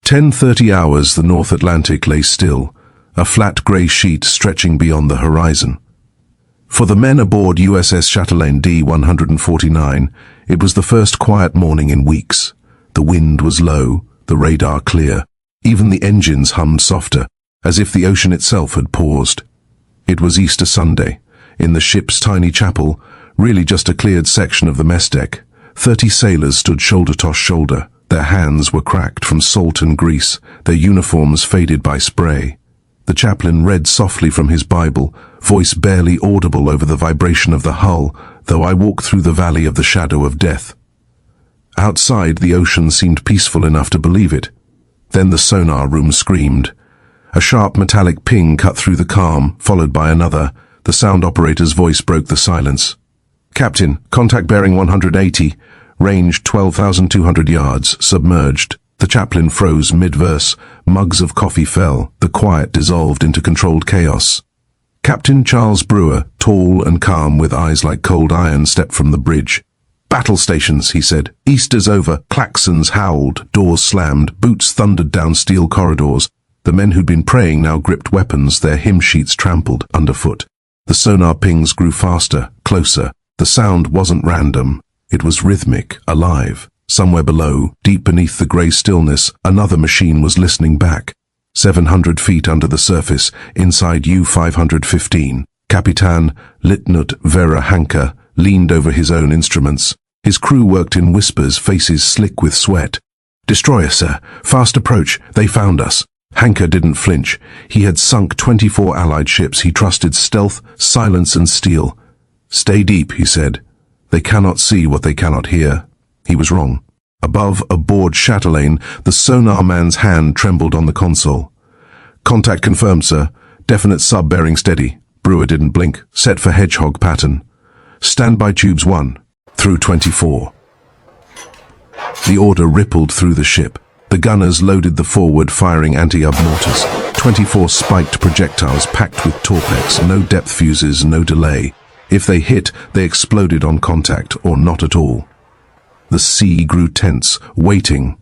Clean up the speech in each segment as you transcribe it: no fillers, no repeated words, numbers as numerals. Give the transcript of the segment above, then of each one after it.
10:30 hours the North Atlantic lay still, a flat grey sheet stretching beyond the horizon. For the men aboard USS Chatelain D-149, it was the first quiet morning in weeks. The wind was low, the radar clear. Even the engines hummed softer, as if the ocean itself had paused. It was Easter Sunday. In the ship's tiny chapel, really just a cleared section of the mess deck, 30 sailors stood shoulder to shoulder. Their hands were cracked from salt and grease, their uniforms faded by spray. The chaplain read softly from his Bible, voice barely audible over the vibration of the hull, though I walked through the valley of the shadow of death. Outside, the ocean seemed peaceful enough to believe it. Then the sonar room screamed. A sharp metallic ping cut through the calm, followed by another. The sound operator's voice broke the silence. "Captain, contact bearing 180, range 12,200 yards, submerged." The chaplain froze mid-verse. Mugs of coffee fell. The quiet dissolved into controlled chaos. Captain Charles Brewer, tall and calm with eyes like cold iron, stepped from the bridge. "Battle stations," he said. "Easter's over." Klaxons howled, doors slammed, boots thundered down steel corridors. The men who'd been praying now gripped weapons, their hymn sheets trampled underfoot. The sonar pings grew faster, closer. The sound wasn't random. It was rhythmic, alive. Somewhere below, deep beneath the grey stillness, another machine was listening back. 700 feet under the surface, inside U-515, Kapitänleutnant Werner Henke leaned over his own instruments. His crew worked in whispers, faces slick with sweat. "Destroyer, sir. Fast approach. They found us." Henke didn't flinch. He had sunk 24 Allied ships. He trusted stealth, silence and steel. "Stay deep," he said. "They cannot see what they cannot hear." He was wrong. Above, aboard Chatelain, the sonar man's hand trembled on the console. "Contact confirmed, sir. Definite sub bearing steady." Brewer didn't blink. "Set for Hedgehog pattern. Standby tubes 1 through 24. The order rippled through the ship. The gunners loaded the forward-firing anti-sub mortars. 24 spiked projectiles packed with torpedoes, no depth fuses, no delay. If they hit, they exploded on contact, or not at all. The sea grew tense, waiting.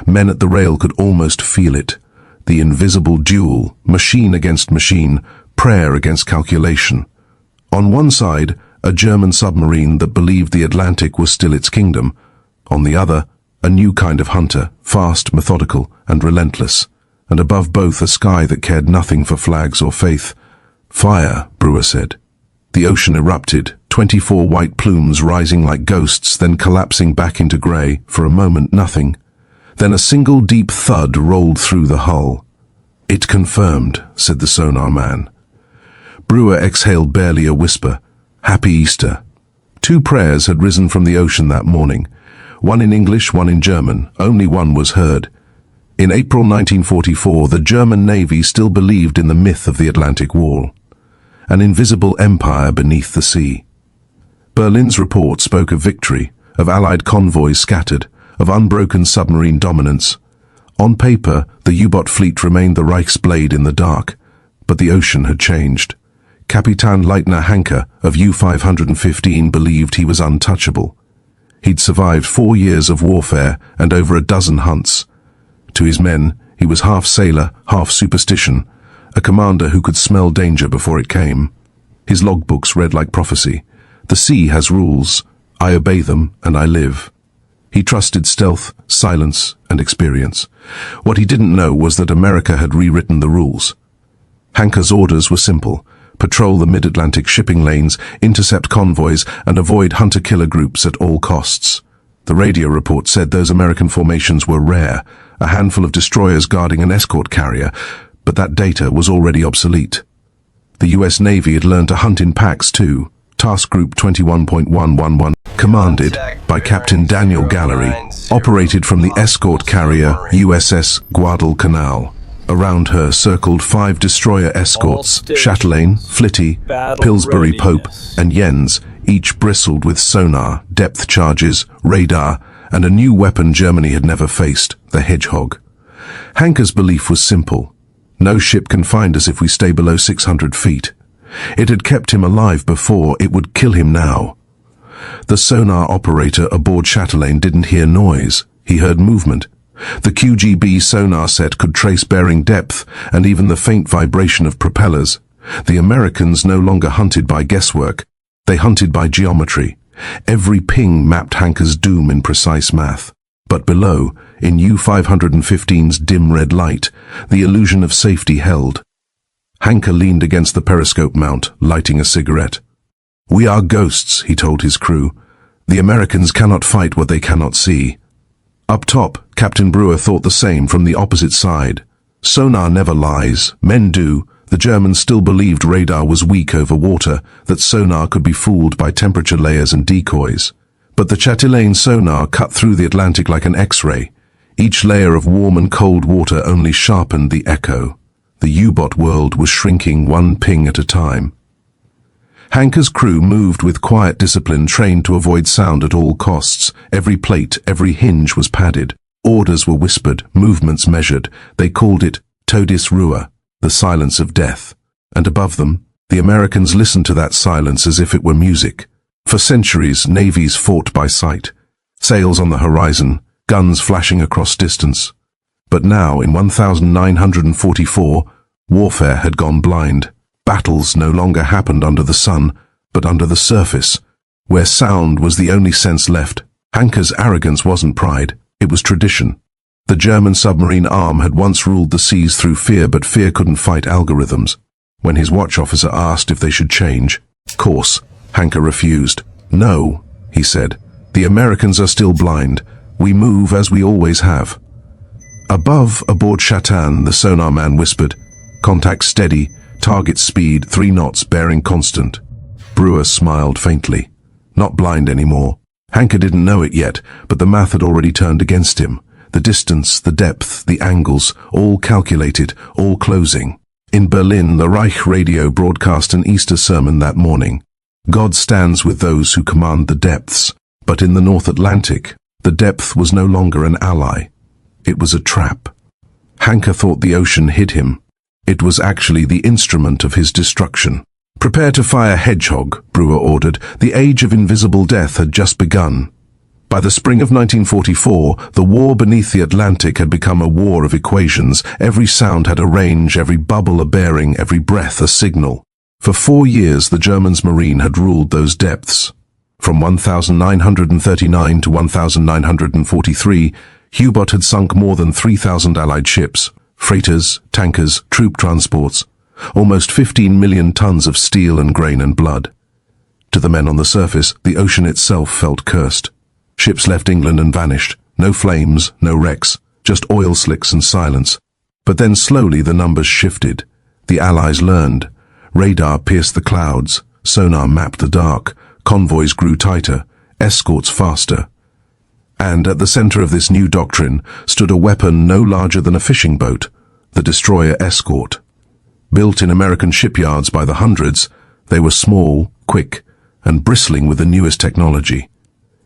Men at the rail could almost feel it. The invisible duel, machine against machine, prayer against calculation. On one side, a German submarine that believed the Atlantic was still its kingdom. On the other, a new kind of hunter, fast, methodical, and relentless. And above both, a sky that cared nothing for flags or faith. "Fire," Brewer said. The ocean erupted, 24 white plumes rising like ghosts, then collapsing back into grey. For a moment, nothing. Then a single deep thud rolled through the hull. "It confirmed," said the sonar man. Brewer exhaled barely a whisper. Happy Easter. 2 prayers had risen from the ocean that morning. One in English, one in German. Only one was heard. In April 1944, the German Navy still believed in the myth of the Atlantic Wall. An invisible empire beneath the sea. Berlin's report spoke of victory, of Allied convoys scattered, of unbroken submarine dominance. On paper, the U-boat fleet remained the Reich's blade in the dark, but the ocean had changed. Kapitänleutnant Henke of U-515 believed he was untouchable. He'd survived 4 years of warfare and over a dozen hunts. To his men, he was half sailor, half superstition, a commander who could smell danger before it came. His logbooks read like prophecy. "The sea has rules. I obey them, and I live." He trusted stealth, silence, and experience. What he didn't know was that America had rewritten the rules. Henke's orders were simple: patrol the mid-Atlantic shipping lanes, intercept convoys, and avoid hunter-killer groups at all costs. The radio report said those American formations were rare, a handful of destroyers guarding an escort carrier, but that data was already obsolete. The US Navy had learned to hunt in packs too. Task Group 21.111, commanded by Captain Daniel Gallery, operated from the escort carrier USS Guadalcanal. Around her circled 5 destroyer escorts, Chatelain, Flitty, Pillsbury Pope, and Jens, each bristled with sonar, depth charges, radar, and a new weapon Germany had never faced, the Hedgehog. Henke's belief was simple: no ship can find us if we stay below 600 feet. It had kept him alive before, it would kill him now. The sonar operator aboard Chatelain didn't hear noise. He heard movement. The QGB sonar set could trace bearing depth and even the faint vibration of propellers. The Americans no longer hunted by guesswork. They hunted by geometry. Every ping mapped Henke's doom in precise math. But below, in U-515's dim red light, the illusion of safety held. Henke leaned against the periscope mount, lighting a cigarette. "We are ghosts," he told his crew. "The Americans cannot fight what they cannot see." Up top, Captain Brewer thought the same from the opposite side. Sonar never lies. Men do. The Germans still believed radar was weak over water, that sonar could be fooled by temperature layers and decoys. But the Chatelain sonar cut through the Atlantic like an X-ray. Each layer of warm and cold water only sharpened the echo. The U-boat world was shrinking one ping at a time. Henke's crew moved with quiet discipline, trained to avoid sound at all costs. Every plate, every hinge was padded. Orders were whispered, movements measured. They called it Todis Ruhe, the silence of death. And above them, the Americans listened to that silence as if it were music. For centuries, navies fought by sight. Sails on the horizon, guns flashing across distance. But now, in 1944, warfare had gone blind. Battles no longer happened under the sun, but under the surface, where sound was the only sense left. Henke's arrogance wasn't pride, it was tradition. The German submarine arm had once ruled the seas through fear, but fear couldn't fight algorithms. When his watch officer asked if they should change course, Henke refused. "No," he said, "the Americans are still blind. We move as we always have." Above, aboard Chatelain, the sonar man whispered, "Contact steady. Target speed 3 knots, bearing constant." Brewer smiled faintly. Not blind anymore. Henke didn't know it yet, but the math had already turned against him. The distance, the depth, the angles, all calculated, all closing. In Berlin, the Reich radio broadcast an Easter sermon that morning. God stands with those who command the depths. But in the North Atlantic, the depth was no longer an ally. It was a trap. Henke thought the ocean hid him. It was actually the instrument of his destruction. "Prepare to fire Hedgehog," Brewer ordered. The age of invisible death had just begun. By the spring of 1944, the war beneath the Atlantic had become a war of equations. Every sound had a range, every bubble a bearing, every breath a signal. For 4 years, the Germans' marine had ruled those depths. From 1939 to 1943, U-boat had sunk more than 3,000 Allied ships. Freighters, tankers, troop transports, almost 15 million tons of steel and grain and blood. To the men on the surface, the ocean itself felt cursed. Ships left England and vanished. No flames, no wrecks, just oil slicks and silence. But then slowly the numbers shifted. The Allies learned. Radar pierced the clouds. Sonar mapped the dark. Convoys grew tighter. Escorts faster. And at the center of this new doctrine stood a weapon no larger than a fishing boat, the destroyer escort. Built in American shipyards by the hundreds, they were small, quick, and bristling with the newest technology.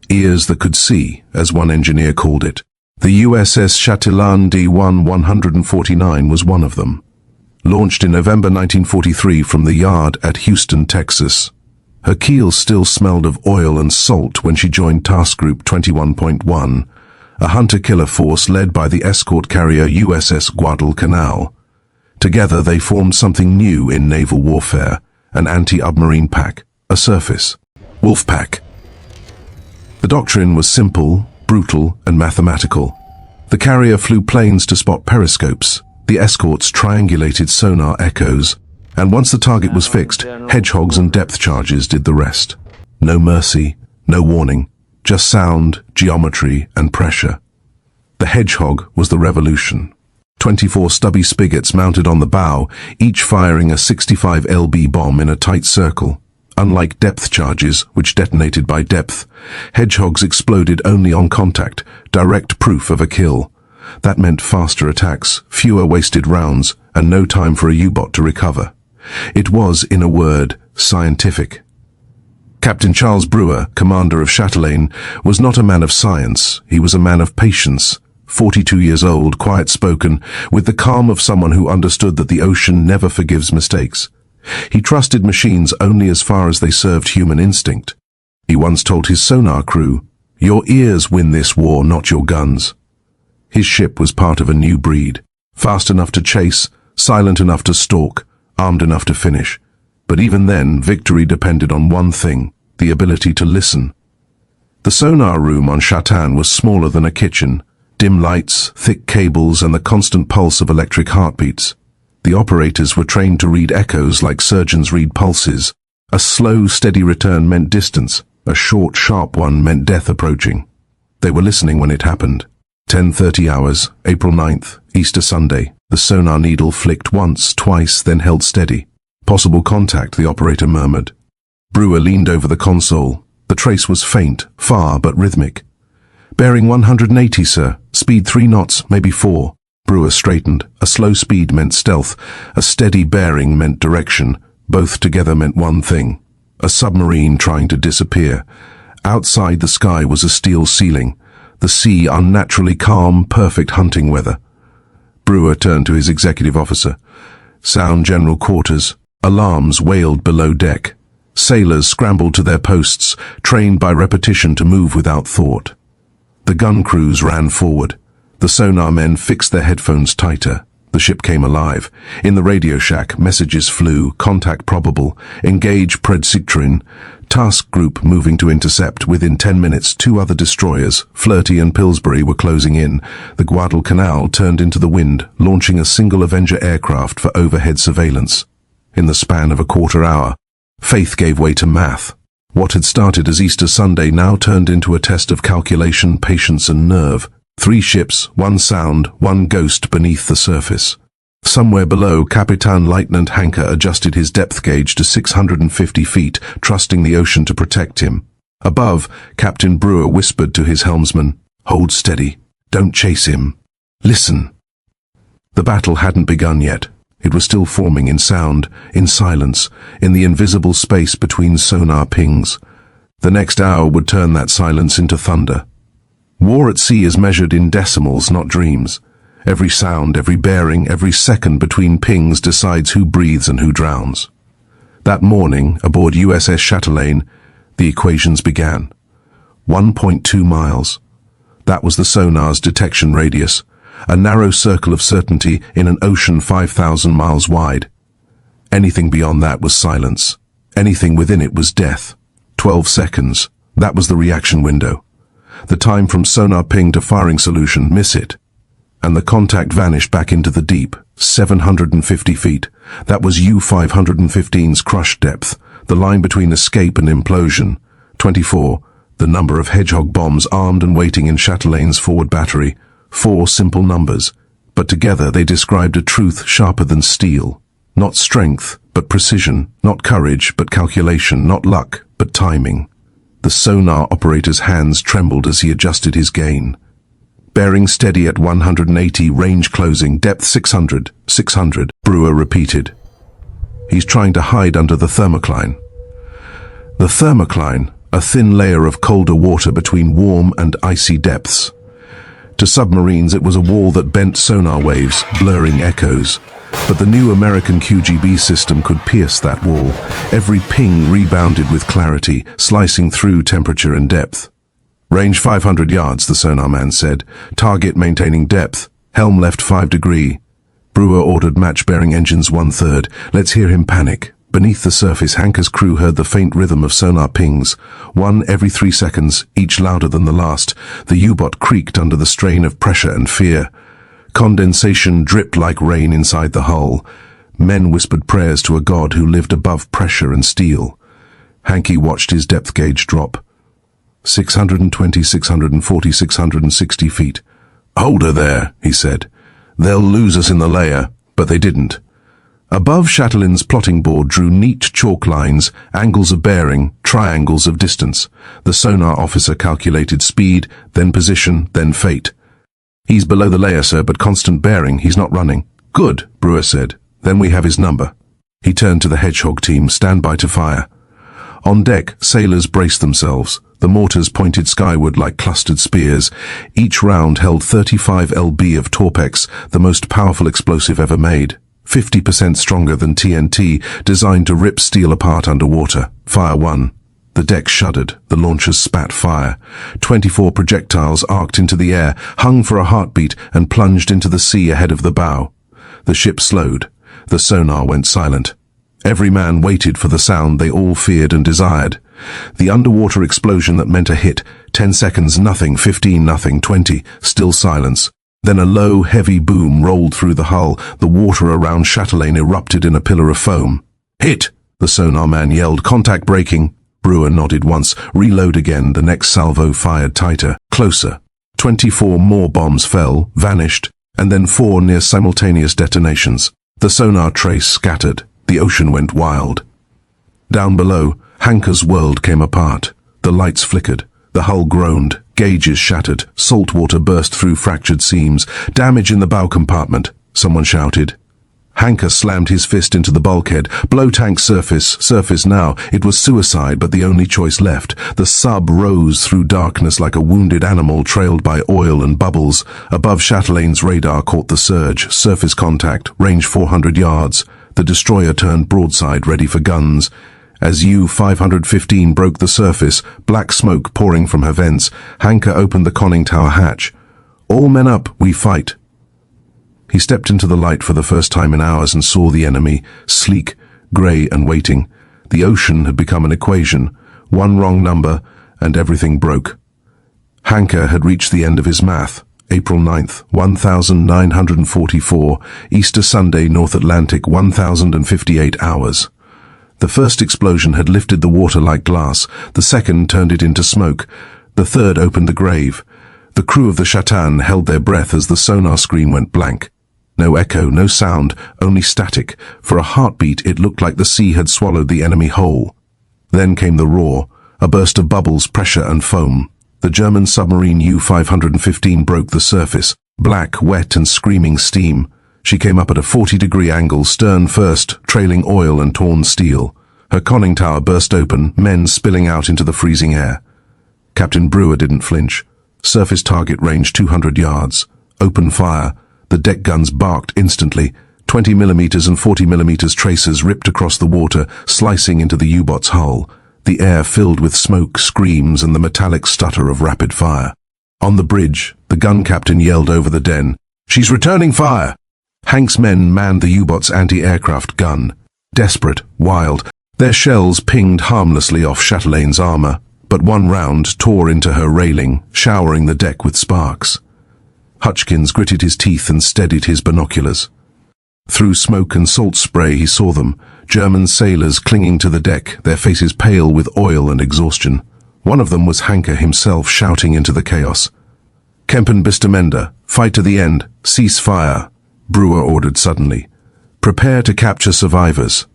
Ears that could see, as one engineer called it. The USS Chatelain D-149 was one of them. Launched in November 1943 from the yard at Houston, Texas. Her keel still smelled of oil and salt when she joined Task Group 21.1, a hunter-killer force led by the escort carrier USS Guadalcanal. Together they formed something new in naval warfare, an anti-submarine pack, a surface. Wolf pack. The doctrine was simple, brutal, and mathematical. The carrier flew planes to spot periscopes. The escorts triangulated sonar echoes. And once the target was fixed, hedgehogs and depth charges did the rest. No mercy, no warning, just sound, geometry, and pressure. The Hedgehog was the revolution. 24 stubby spigots mounted on the bow, each firing a 65 lb bomb in a tight circle. Unlike depth charges, which detonated by depth, Hedgehogs exploded only on contact, direct proof of a kill. That meant faster attacks, fewer wasted rounds, and no time for a U-boat to recover. It was, in a word, scientific. Captain Charles Brewer, commander of Chatelain, was not a man of science. He was a man of patience. 42 years old, quiet-spoken, with the calm of someone who understood that the ocean never forgives mistakes. He trusted machines only as far as they served human instinct. He once told his sonar crew, "Your ears win this war, not your guns." His ship was part of a new breed. Fast enough to chase, silent enough to stalk, armed enough to finish. But even then, victory depended on one thing: the ability to listen. The sonar room on Chatelain was smaller than a kitchen. Dim lights, thick cables, and the constant pulse of electric heartbeats. The operators were trained to read echoes like surgeons read pulses. A slow, steady return meant distance. A short, sharp one meant death approaching. They were listening when it happened. 10:30 hours, April 9th, Easter Sunday. The sonar needle flicked once, twice, then held steady. Possible contact, the operator murmured. Brewer leaned over the console. The trace was faint, far, but rhythmic. Bearing 180, sir. Speed 3 knots, maybe 4. Brewer straightened. A slow speed meant stealth. A steady bearing meant direction. Both together meant one thing: a submarine trying to disappear. Outside, the sky was a steel ceiling. The sea unnaturally calm, perfect hunting weather. Brewer turned to his executive officer. Sound general quarters. Alarms wailed below deck. Sailors scrambled to their posts, trained by repetition to move without thought. The gun crews ran forward. The sonar men fixed their headphones tighter. The ship came alive. In the radio shack, messages flew: contact probable, engage Predictorin, task group moving to intercept. Within 10 minutes, 2 other destroyers, Flirty and Pillsbury, were closing in. The Guadalcanal turned into the wind, launching a single Avenger aircraft for overhead surveillance. In the span of a quarter hour, faith gave way to math. What had started as Easter Sunday now turned into a test of calculation, patience, and nerve. 3 ships, 1 sound, 1 ghost beneath the surface. Somewhere below, Kapitänleutnant Henke adjusted his depth gauge to 650 feet, trusting the ocean to protect him. Above, Captain Brewer whispered to his helmsman, "Hold steady. Don't chase him. Listen." The battle hadn't begun yet. It was still forming in sound, in silence, in the invisible space between sonar pings. The next hour would turn that silence into thunder. War at sea is measured in decimals, not dreams. Every sound, every bearing, every second between pings decides who breathes and who drowns. That morning, aboard USS Chatelain, the equations began. 1.2 miles. That was the sonar's detection radius, a narrow circle of certainty in an ocean 5,000 miles wide. Anything beyond that was silence. Anything within it was death. 12 seconds. That was the reaction window. The time from sonar ping to firing solution, miss it. And the contact vanished back into the deep, 750 feet. That was U-515's crush depth, the line between escape and implosion. 24, the number of Hedgehog bombs armed and waiting in Chatelain's forward battery. 4 simple numbers, but together they described a truth sharper than steel. Not strength, but precision. Not courage, but calculation. Not luck, but timing. The sonar operator's hands trembled as he adjusted his gain. Bearing steady at 180, range closing, depth 600, 600, Brewer repeated. He's trying to hide under the thermocline. The thermocline, a thin layer of colder water between warm and icy depths. To submarines, it was a wall that bent sonar waves, blurring echoes. But the new American QGB system could pierce that wall. Every ping rebounded with clarity, slicing through temperature and depth. Range 500 yards, the sonar man said. Target maintaining depth. Helm left 5 degree. Brewer ordered match-bearing engines 1/3. Let's hear him panic. Beneath the surface, Henke's crew heard the faint rhythm of sonar pings. 1 every 3 seconds, each louder than the last. The U-boat creaked under the strain of pressure and fear. Condensation dripped like rain inside the hull. Men whispered prayers to a god who lived above pressure and steel. Henke watched his depth gauge drop. 620, 640, 660 feet. "Hold her there," he said. "They'll lose us in the layer," but they didn't. Above, Chatelain's plotting board drew neat chalk lines, angles of bearing, triangles of distance. The sonar officer calculated speed, then position, then fate. "He's below the layer, sir, but constant bearing. He's not running." "Good," Brewer said. "Then we have his number." He turned to the Hedgehog team. "Stand by to fire." On deck, sailors braced themselves. The mortars pointed skyward like clustered spears. Each round held 35 lb of Torpex, the most powerful explosive ever made. 50% stronger than TNT, designed to rip steel apart underwater. Fire 1. The deck shuddered, the launchers spat fire. 24 projectiles arced into the air, hung for a heartbeat, and plunged into the sea ahead of the bow. The ship slowed. The sonar went silent. Every man waited for the sound they all feared and desired. The underwater explosion that meant a hit. 10 seconds, nothing. 15, nothing. 20, still silence. Then a low, heavy boom rolled through the hull. The water around Chatelain erupted in a pillar of foam. "Hit!" the sonar man yelled. "Contact breaking." Brewer nodded once. "Reload again." The next salvo fired tighter, closer. 24 more bombs fell, vanished, and then 4 near simultaneous detonations. The sonar trace scattered. The ocean went wild. Down below, Henke's world came apart. The lights flickered. The hull groaned. Gauges shattered. Salt water burst through fractured seams. "Damage in the bow compartment," someone shouted. Henke slammed his fist into the bulkhead. "Blow tank surface now." It was suicide, but the only choice left. The sub rose through darkness like a wounded animal trailed by oil and bubbles. Above, Chatelain's radar caught the surge. Surface contact, range 400 yards. The destroyer turned broadside, ready for guns. As U-515 broke the surface, black smoke pouring from her vents, Henke opened the conning tower hatch. "All men up, we fight." He stepped into the light for the first time in hours and saw the enemy, sleek, grey and waiting. The ocean had become an equation. One wrong number, and everything broke. Henke had reached the end of his math. April 9th, 1944, Easter Sunday, North Atlantic, 1058 hours. The first explosion had lifted the water like glass. The second turned it into smoke. The third opened the grave. The crew of the Chatelain held their breath as the sonar screen went blank. No echo, no sound, only static. For a heartbeat, it looked like the sea had swallowed the enemy whole. Then came the roar, a burst of bubbles, pressure and foam. The German submarine U-515 broke the surface, black, wet and screaming steam. She came up at a 40-degree angle, stern first, trailing oil and torn steel. Her conning tower burst open, men spilling out into the freezing air. Captain Brewer didn't flinch. Surface target range 200 yards. Open fire. The deck guns barked instantly. 20mm and 40mm tracers ripped across the water, slicing into the U-boat's hull. The air filled with smoke, screams, and the metallic stutter of rapid fire. On the bridge, the gun captain yelled over the den, "She's returning fire!" Henke's men manned the U-boat's anti-aircraft gun. Desperate, wild, their shells pinged harmlessly off Chatelain's armor, but one round tore into her railing, showering the deck with sparks. Hutchkins gritted his teeth and steadied his binoculars. Through smoke and salt spray he saw them, German sailors clinging to the deck, their faces pale with oil and exhaustion. One of them was Henke himself, shouting into the chaos. "Kempen Bistamenda, fight to the end, cease fire," Brewer ordered suddenly. "Prepare to capture survivors."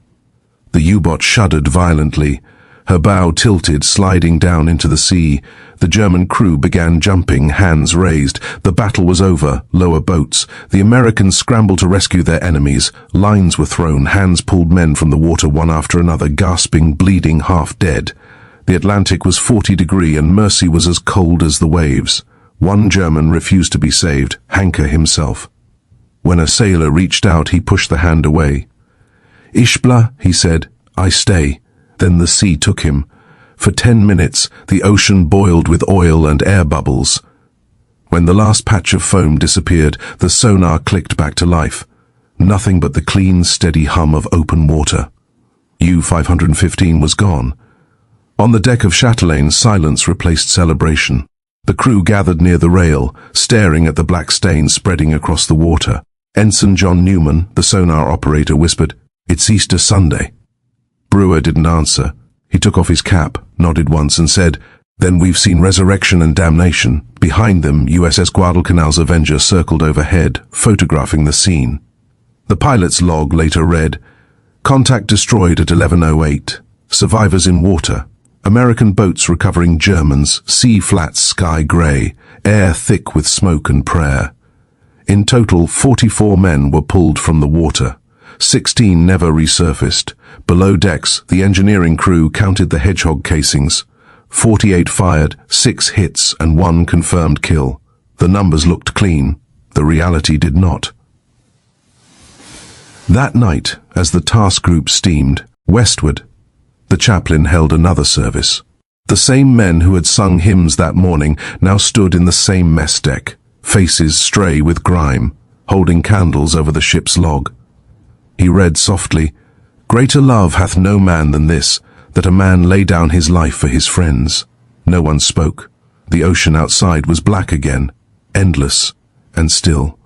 The U-boat shuddered violently. Her bow tilted, sliding down into the sea. The German crew began jumping, hands raised. The battle was over, lower boats. The Americans scrambled to rescue their enemies. Lines were thrown, hands pulled men from the water one after another, gasping, bleeding, half dead. The Atlantic was 40-degree and mercy was as cold as the waves. One German refused to be saved, Henke himself. When a sailor reached out, he pushed the hand away. "Ishbla," he said, "I stay." Then the sea took him. For 10 minutes, the ocean boiled with oil and air bubbles. When the last patch of foam disappeared, the sonar clicked back to life. Nothing but the clean, steady hum of open water. U-515 was gone. On the deck of Chatelain, silence replaced celebration. The crew gathered near the rail, staring at the black stain spreading across the water. Ensign John Newman, the sonar operator, whispered, "It's Easter Sunday." Brewer didn't answer. He took off his cap, nodded once and said, "Then we've seen resurrection and damnation." Behind them, USS Guadalcanal's Avenger circled overhead, photographing the scene. The pilot's log later read, "Contact destroyed at 11:08. Survivors in water. American boats recovering Germans, sea flat, sky grey, air thick with smoke and prayer." In total, 44 men were pulled from the water. 16 never resurfaced. Below decks, the engineering crew counted the Hedgehog casings. 48 fired, 6 hits, and 1 confirmed kill. The numbers looked clean. The reality did not. That night, as the task group steamed westward, the chaplain held another service. The same men who had sung hymns that morning now stood in the same mess deck, faces stray with grime, holding candles over the ship's log. He read softly, "Greater love hath no man than this, that a man lay down his life for his friends." No one spoke. The ocean outside was black again, endless and still.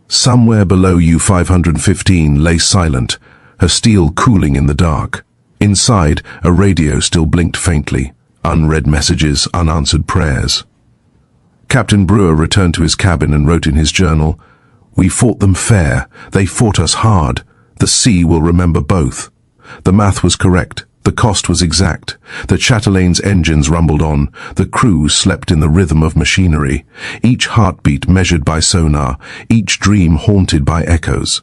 Somewhere below U-515 lay silent, her steel cooling in the dark. Inside, a radio still blinked faintly, unread messages, unanswered prayers. Captain Brewer returned to his cabin and wrote in his journal, "We fought them fair, they fought us hard. The sea will remember both." The math was correct. The cost was exact. The Chatelain's engines rumbled on. The crew slept in the rhythm of machinery. Each heartbeat measured by sonar. Each dream haunted by echoes.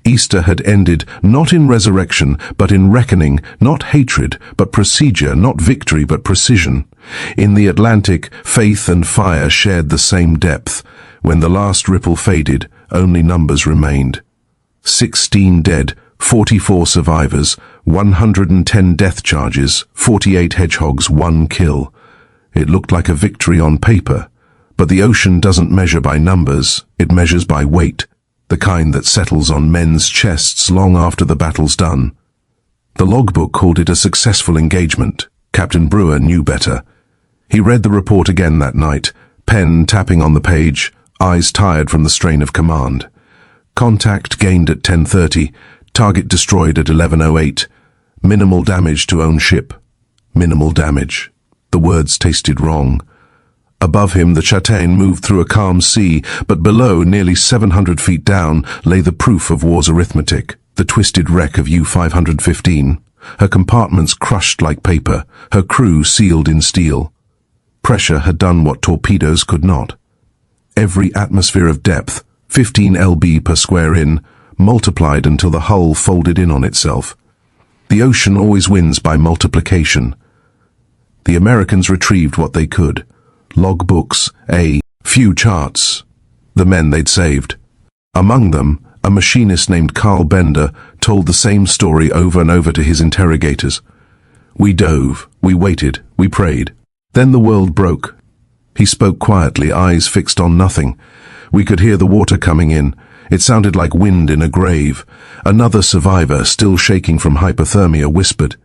Easter had ended not in resurrection, but in reckoning, not hatred, but procedure, not victory, but precision. In the Atlantic, faith and fire shared the same depth. When the last ripple faded, only numbers remained. 16 dead, 44 survivors, 110 death charges, 48 hedgehogs, 1 kill. It looked like a victory on paper, but the ocean doesn't measure by numbers, it measures by weight, the kind that settles on men's chests long after the battle's done. The logbook called it a successful engagement. Captain Brewer knew better. He read the report again that night, pen tapping on the page, eyes tired from the strain of command. Contact gained at 10:30, target destroyed at 11:08. Minimal damage to own ship. Minimal damage. The words tasted wrong. Above him, the Chatelain moved through a calm sea, but below, nearly 700 feet down, lay the proof of war's arithmetic, the twisted wreck of U-515. Her compartments crushed like paper, her crew sealed in steel. Pressure had done what torpedoes could not. Every atmosphere of depth, 15 lb per square in, multiplied until the hull folded in on itself. The ocean always wins by multiplication. The Americans retrieved what they could. Logbooks, a few charts, the men they'd saved. Among them, a machinist named Carl Bender told the same story over and over to his interrogators. "We dove, we waited, we prayed. Then the world broke." He spoke quietly, eyes fixed on nothing. We could hear the water coming in. It sounded like wind in a grave. Another survivor, still shaking from hypothermia, whispered,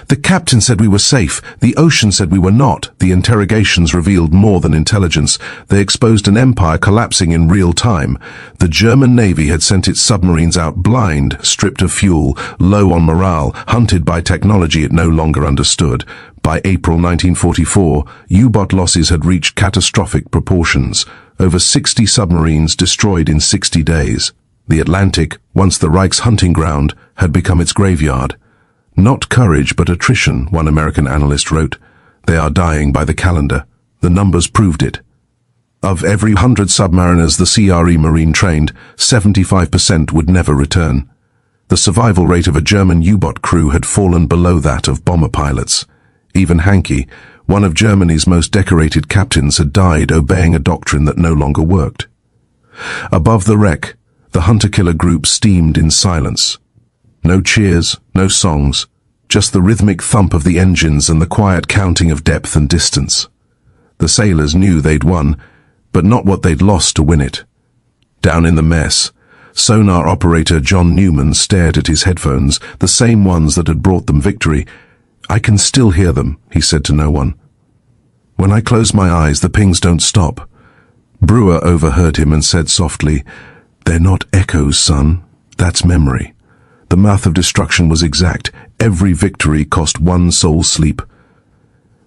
"The captain said we were safe. The ocean said we were not." The interrogations revealed more than intelligence. They exposed an empire collapsing in real time. The German Navy had sent its submarines out blind, stripped of fuel, low on morale, hunted by technology it no longer understood. By April 1944, U-boat losses had reached catastrophic proportions. Over 60 submarines destroyed in 60 days. The Atlantic, once the Reich's hunting ground, had become its graveyard. "Not courage, but attrition," one American analyst wrote. "They are dying by the calendar." The numbers proved it. Of every 100 submariners the CRE Marine trained, 75% would never return. The survival rate of a German U-boat crew had fallen below that of bomber pilots. Even Henke, one of Germany's most decorated captains, had died obeying a doctrine that no longer worked. Above the wreck, the hunter-killer group steamed in silence. No cheers, no songs, just the rhythmic thump of the engines and the quiet counting of depth and distance. The sailors knew they'd won, but not what they'd lost to win it. Down in the mess, sonar operator John Newman stared at his headphones, the same ones that had brought them victory. "I can still hear them," he said to no one. "When I close my eyes, the pings don't stop." Brewer overheard him and said softly, "They're not echoes, son. That's memory." The math of destruction was exact. Every victory cost one soul's sleep.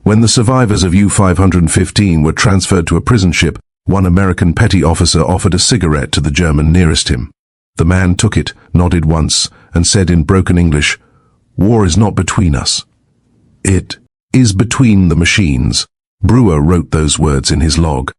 When the survivors of U-515 were transferred to a prison ship, one American petty officer offered a cigarette to the German nearest him. The man took it, nodded once, and said in broken English, "War is not between us. It is between the machines." Brewer wrote those words in his log.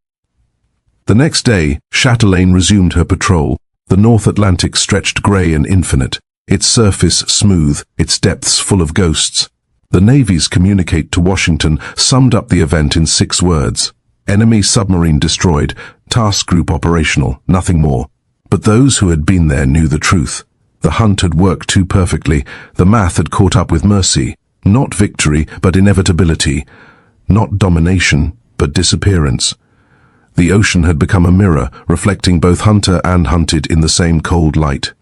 The next day, Chatelain resumed her patrol. The North Atlantic stretched grey and infinite, its surface smooth, its depths full of ghosts. The Navy's communique to Washington summed up the event in 6 words. Enemy submarine destroyed, task group operational, nothing more. But those who had been there knew the truth. The hunt had worked too perfectly. The math had caught up with mercy. Not victory, but inevitability. Not domination, but disappearance. The ocean had become a mirror, reflecting both hunter and hunted in the same cold light.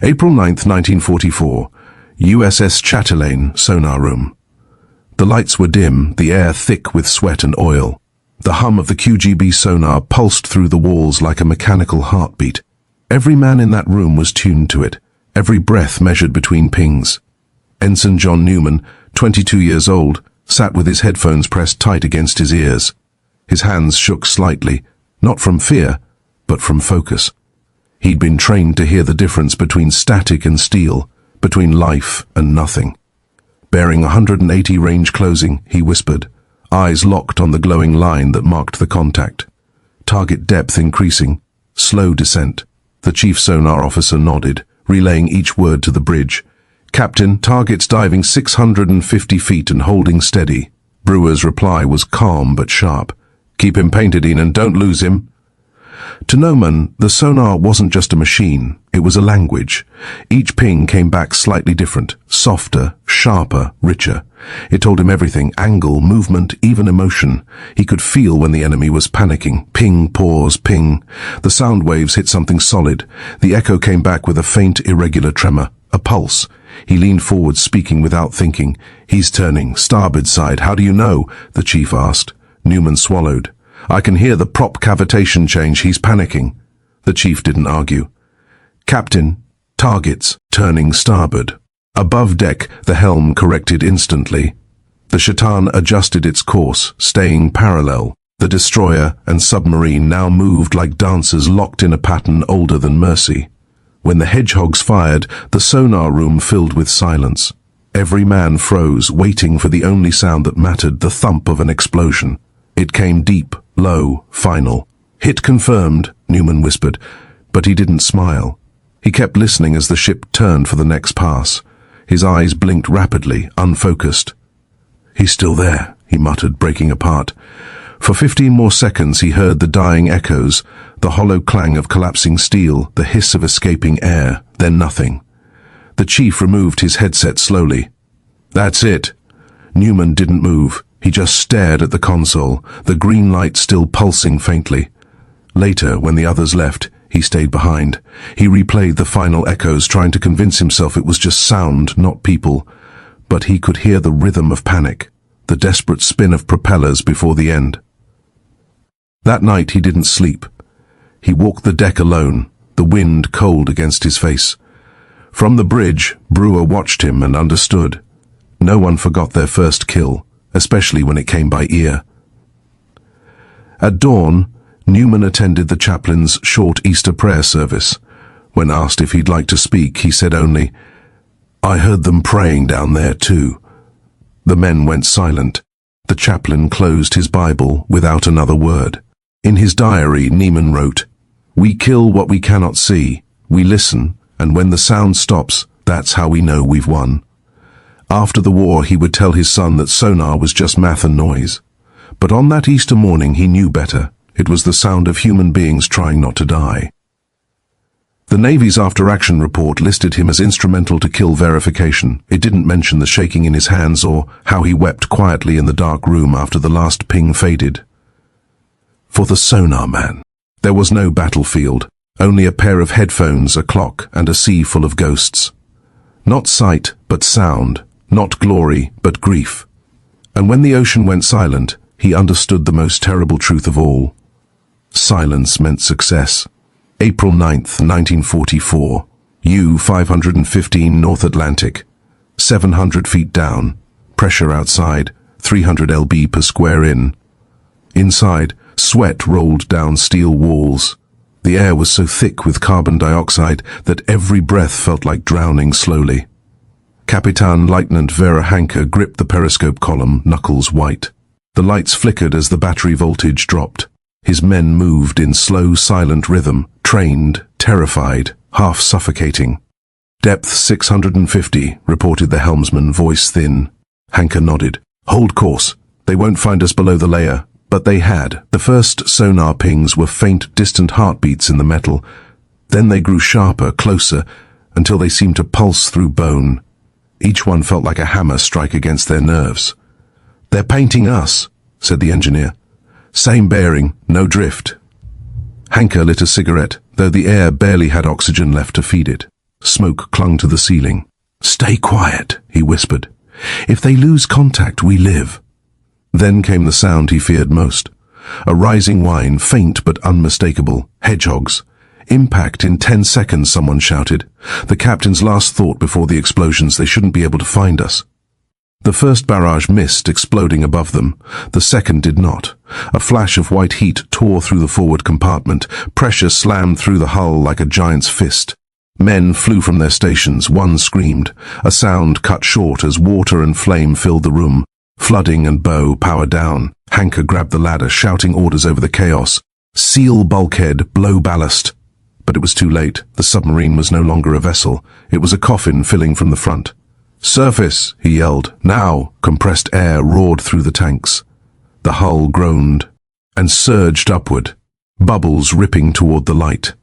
April 9, 1944, USS Chatelain, sonar room. The lights were dim, the air thick with sweat and oil. The hum of the QGB sonar pulsed through the walls like a mechanical heartbeat. Every man in that room was tuned to it, every breath measured between pings. Ensign John Newman, 22 years old, sat with his headphones pressed tight against his ears. His hands shook slightly, not from fear, but from focus. He'd been trained to hear the difference between static and steel, between life and nothing. Bearing 180 range closing, he whispered, eyes locked on the glowing line that marked the contact. Target depth increasing, slow descent. The chief sonar officer nodded, relaying each word to the bridge. Captain, target's diving 650 feet and holding steady. Brewer's reply was calm but sharp. Keep him painted in and don't lose him. To Newman, the sonar wasn't just a machine, it was a language. Each ping came back slightly different, softer, sharper, richer. It told him everything, angle, movement, even emotion. He could feel when the enemy was panicking. Ping, pause, ping. The sound waves hit something solid. The echo came back with a faint, irregular tremor, a pulse. He leaned forward, speaking without thinking. He's turning, starboard side. How do you know? The chief asked. Newman swallowed. I can hear the prop cavitation change. He's panicking. The chief didn't argue. Captain, targets, turning starboard. Above deck, the helm corrected instantly. The Chatelain adjusted its course, staying parallel. The destroyer and submarine now moved like dancers locked in a pattern older than mercy. When the Hedgehogs fired, the sonar room filled with silence. Every man froze, waiting for the only sound that mattered, the thump of an explosion. It came deep, low, final. Hit confirmed, Newman whispered, but he didn't smile. He kept listening as the ship turned for the next pass. His eyes blinked rapidly, unfocused. He's still there, he muttered, breaking apart. For 15 more seconds he heard the dying echoes, the hollow clang of collapsing steel, the hiss of escaping air, then nothing. The chief removed his headset slowly. That's it. Newman didn't move. He just stared at the console, the green light still pulsing faintly. Later, when the others left, he stayed behind. He replayed the final echoes, trying to convince himself it was just sound, not people. But he could hear the rhythm of panic, the desperate spin of propellers before the end. That night he didn't sleep. He walked the deck alone, the wind cold against his face. From the bridge, Brewer watched him and understood. No one forgot their first kill, especially when it came by ear. At dawn, Newman attended the chaplain's short Easter prayer service. When asked if he'd like to speak, he said only, I heard them praying down there too. The men went silent. The chaplain closed his Bible without another word. In his diary, Newman wrote, We kill what we cannot see. We listen, and when the sound stops, that's how we know we've won. After the war, he would tell his son that sonar was just math and noise. But on that Easter morning, he knew better. It was the sound of human beings trying not to die. The Navy's after-action report listed him as instrumental to kill verification. It didn't mention the shaking in his hands or how he wept quietly in the dark room after the last ping faded. For the sonar man, there was no battlefield, only a pair of headphones, a clock, and a sea full of ghosts. Not sight, but sound. Not glory, but grief. And when the ocean went silent, he understood the most terrible truth of all. Silence meant success. April 9th, 1944. U-515 North Atlantic. 700 feet down. Pressure outside, 300 lb per square in. Inside, sweat rolled down steel walls. The air was so thick with carbon dioxide that every breath felt like drowning slowly. Kapitänleutnant Werner Henke gripped the periscope column, knuckles white. The lights flickered as the battery voltage dropped. His men moved in slow, silent rhythm, trained, terrified, half suffocating. Depth 650, reported the helmsman, voice thin. Henke nodded. Hold course. They won't find us below the layer. But they had. The first sonar pings were faint, distant heartbeats in the metal. Then they grew sharper, closer, until they seemed to pulse through bone. Each one felt like a hammer strike against their nerves. "They're painting us," said the engineer. "Same bearing, no drift." Henke lit a cigarette, though the air barely had oxygen left to feed it. Smoke clung to the ceiling. "Stay quiet," he whispered. "If they lose contact, we live." Then came the sound he feared most. A rising whine, faint but unmistakable. Hedgehogs. "Impact in 10 seconds," someone shouted. The captain's last thought before the explosions: they shouldn't be able to find us. The first barrage missed, exploding above them. The second did not. A flash of white heat tore through the forward compartment. Pressure slammed through the hull like a giant's fist. Men flew from their stations. One screamed. A sound cut short as water and flame filled the room. Flooding and bow, power down. Henke grabbed the ladder, shouting orders over the chaos. "Seal bulkhead, blow ballast." But it was too late. The submarine was no longer a vessel. It was a coffin filling from the front. "Surface," he yelled. "Now!" Compressed air roared through the tanks. The hull groaned and surged upward, bubbles ripping toward the light.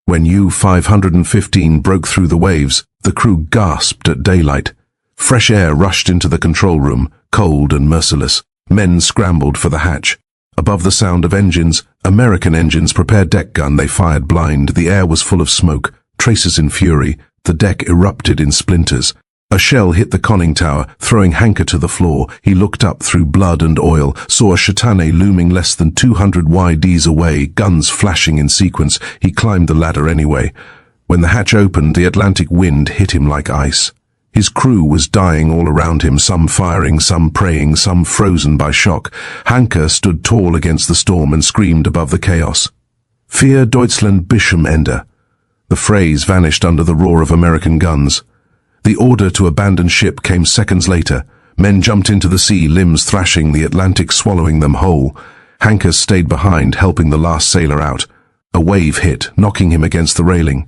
When U-515 broke through the waves, the crew gasped at daylight. Fresh air rushed into the control room, cold and merciless. Men scrambled for the hatch. Above the sound of engines, American engines prepared deck gun. They fired blind. The air was full of smoke, traces in fury. The deck erupted in splinters. A shell hit the conning tower, throwing Henke to the floor. He looked up through blood and oil, saw a Chatelain looming less than 200 YDs away, guns flashing in sequence. He climbed the ladder anyway. When the hatch opened, the Atlantic wind hit him like ice. His crew was dying all around him, some firing, some praying, some frozen by shock. Henke stood tall against the storm and screamed above the chaos. "Für Deutschland Bildschirmende." The phrase vanished under the roar of American guns. The order to abandon ship came seconds later. Men jumped into the sea, limbs thrashing, the Atlantic swallowing them whole. Henke stayed behind, helping the last sailor out. A wave hit, knocking him against the railing.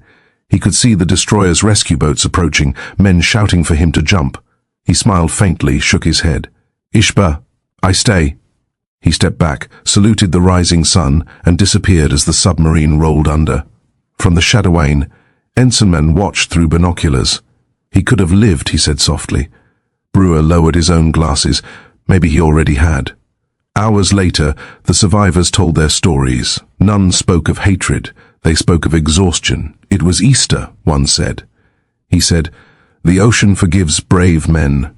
He could see the destroyer's rescue boats approaching, men shouting for him to jump. He smiled faintly, shook his head. "Ishba, I stay." He stepped back, saluted the rising sun, and disappeared as the submarine rolled under. From the Chatelain, ensignmen watched through binoculars. "He could have lived," he said softly. Brewer lowered his own glasses. Maybe he already had. Hours later, the survivors told their stories. None spoke of hatred. They spoke of exhaustion. "It was Easter," one said. He said, "The ocean forgives brave men."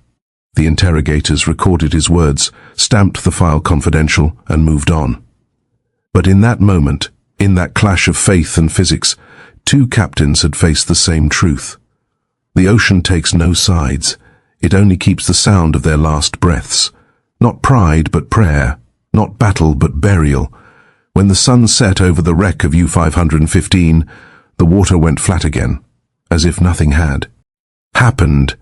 The interrogators recorded his words, stamped the file confidential, and moved on. But in that moment, in that clash of faith and physics, two captains had faced the same truth. The ocean takes no sides. It only keeps the sound of their last breaths. Not pride, but prayer. Not battle, but burial. When the sun set over the wreck of U-515, the water went flat again, as if nothing had happened,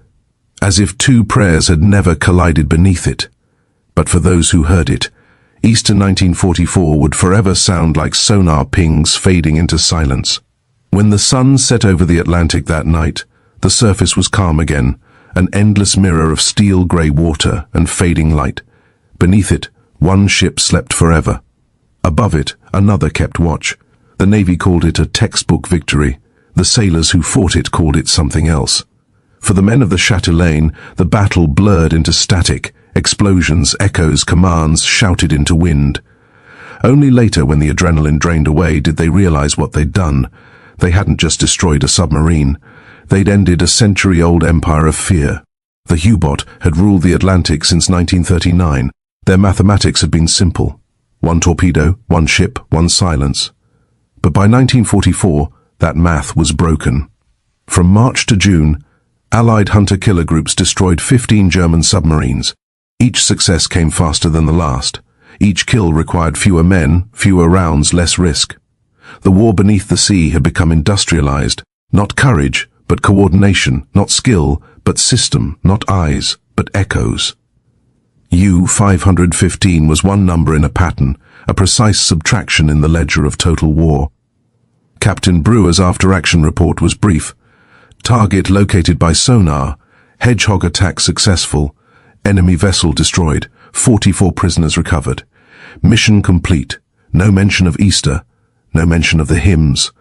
as if two prayers had never collided beneath it. But for those who heard it, Easter 1944 would forever sound like sonar pings fading into silence. When the sun set over the Atlantic that night, the surface was calm again, an endless mirror of steel-grey water and fading light. Beneath it, one ship slept forever. Above it, another kept watch. The Navy called it a textbook victory. The sailors who fought it called it something else. For the men of the Chatelain, the battle blurred into static. Explosions, echoes, commands shouted into wind. Only later, when the adrenaline drained away, did they realize what they'd done. They hadn't just destroyed a submarine. They'd ended a century-old empire of fear. The U-boat had ruled the Atlantic since 1939. Their mathematics had been simple. One torpedo, one ship, one silence. But by 1944, that math was broken. From March to June, Allied hunter-killer groups destroyed 15 German submarines. Each success came faster than the last. Each kill required fewer men, fewer rounds, less risk. The war beneath the sea had become industrialized. Not courage, but coordination. Not skill, but system. Not eyes, but echoes. U-515 was one number in a pattern, a precise subtraction in the ledger of total war. Captain Brewer's after-action report was brief. Target located by sonar. Hedgehog attack successful. Enemy vessel destroyed. 44 prisoners recovered. Mission complete. No mention of Easter. No mention of the hymns.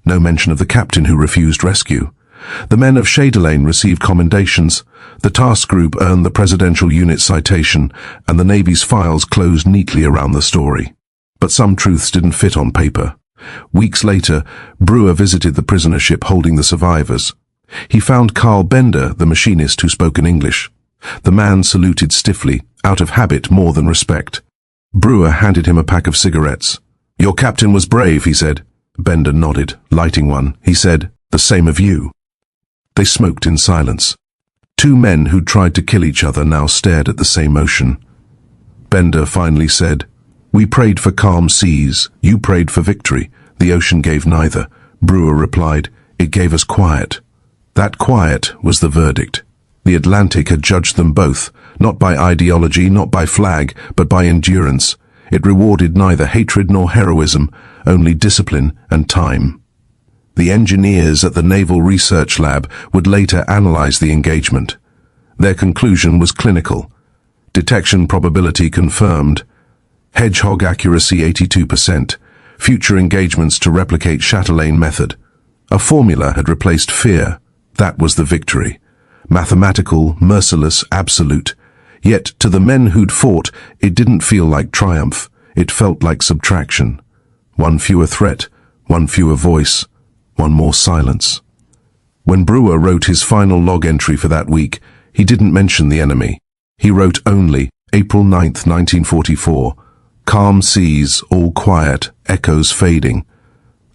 No mention of the captain who refused rescue. The men of Chatelain received commendations, the task group earned the Presidential Unit citation, and the Navy's files closed neatly around the story. But some truths didn't fit on paper. Weeks later, Brewer visited the prisoner ship holding the survivors. He found Carl Bender, the machinist who spoke in English. The man saluted stiffly, out of habit more than respect. Brewer handed him a pack of cigarettes. "Your captain was brave," he said. Bender nodded, lighting one. He said, "The same of you." They smoked in silence. Two men who'd tried to kill each other now stared at the same ocean. Bender finally said, "We prayed for calm seas, you prayed for victory. The ocean gave neither." Brewer replied, "It gave us quiet." That quiet was the verdict. The Atlantic had judged them both, not by ideology, not by flag, but by endurance. It rewarded neither hatred nor heroism, only discipline and time. The engineers at the Naval Research Lab would later analyze the engagement. Their conclusion was clinical. Detection probability confirmed. Hedgehog accuracy 82%. Future engagements to replicate Chatelain method. A formula had replaced fear. That was the victory. Mathematical, merciless, absolute. Yet, to the men who'd fought, it didn't feel like triumph. It felt like subtraction. One fewer threat, one fewer voice, one more silence. When Brewer wrote his final log entry for that week, he didn't mention the enemy. He wrote only, April 9th, 1944, calm seas, all quiet, echoes fading.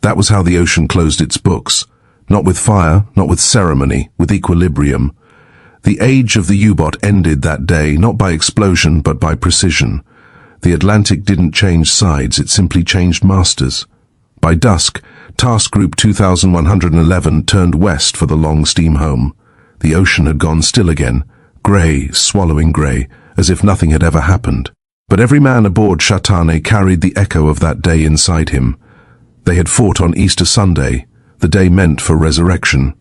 That was how the ocean closed its books. Not with fire, not with ceremony, with equilibrium. The age of the U-boat ended that day, not by explosion, but by precision. The Atlantic didn't change sides, it simply changed masters. By dusk, Task Group 2111 turned west for the long steam home. The ocean had gone still again, grey, swallowing grey, as if nothing had ever happened. But every man aboard Chatelain carried the echo of that day inside him. They had fought on Easter Sunday, the day meant for resurrection.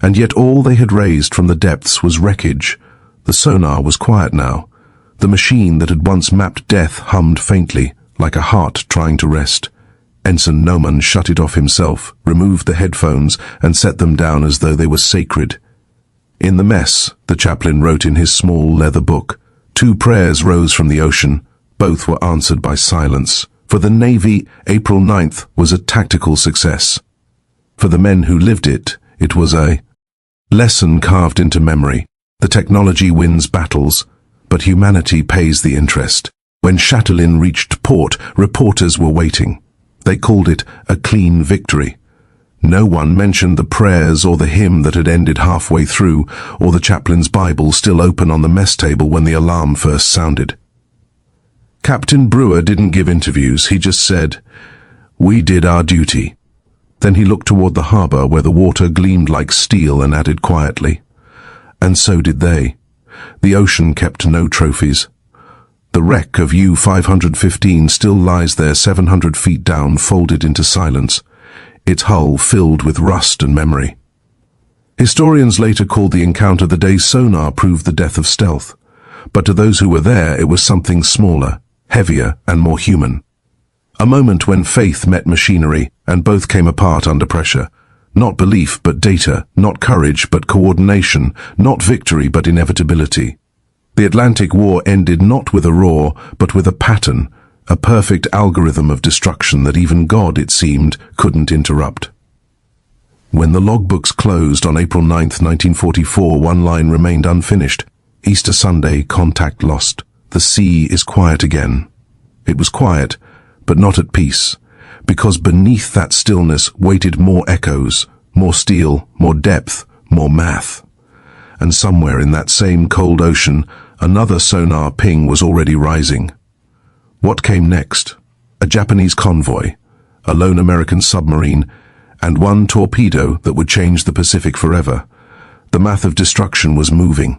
And yet all they had raised from the depths was wreckage. The sonar was quiet now. The machine that had once mapped death hummed faintly, like a heart trying to rest. Ensign Noman shut it off himself, removed the headphones, and set them down as though they were sacred. In the mess, the chaplain wrote in his small leather book, 2 prayers rose from the ocean. Both were answered by silence. For the Navy, April 9th was a tactical success. For the men who lived it, it was a lesson carved into memory. The technology wins battles, but humanity pays the interest. When Chatelain reached port, reporters were waiting. They called it a clean victory. No one mentioned the prayers or the hymn that had ended halfway through, or the chaplain's Bible still open on the mess table when the alarm first sounded. Captain Brewer didn't give interviews, he just said, "We did our duty." Then he looked toward the harbor where the water gleamed like steel and added quietly, "And so did they." The ocean kept no trophies. The wreck of U-515 still lies there 700 feet down, folded into silence, its hull filled with rust and memory. Historians later called the encounter the day sonar proved the death of stealth, but to those who were there it was something smaller, heavier and more human. A moment when faith met machinery, and both came apart under pressure. Not belief but data, not courage but coordination, not victory but inevitability. The Atlantic War ended not with a roar, but with a pattern, a perfect algorithm of destruction that even God, it seemed, couldn't interrupt. When the logbooks closed on April 9th, 1944, one line remained unfinished. Easter Sunday, contact lost. The sea is quiet again. It was quiet, but not at peace, because beneath that stillness waited more echoes, more steel, more depth, more math. And somewhere in that same cold ocean, another sonar ping was already rising. What came next? A Japanese convoy, a lone American submarine, and one torpedo that would change the Pacific forever. The math of destruction was moving.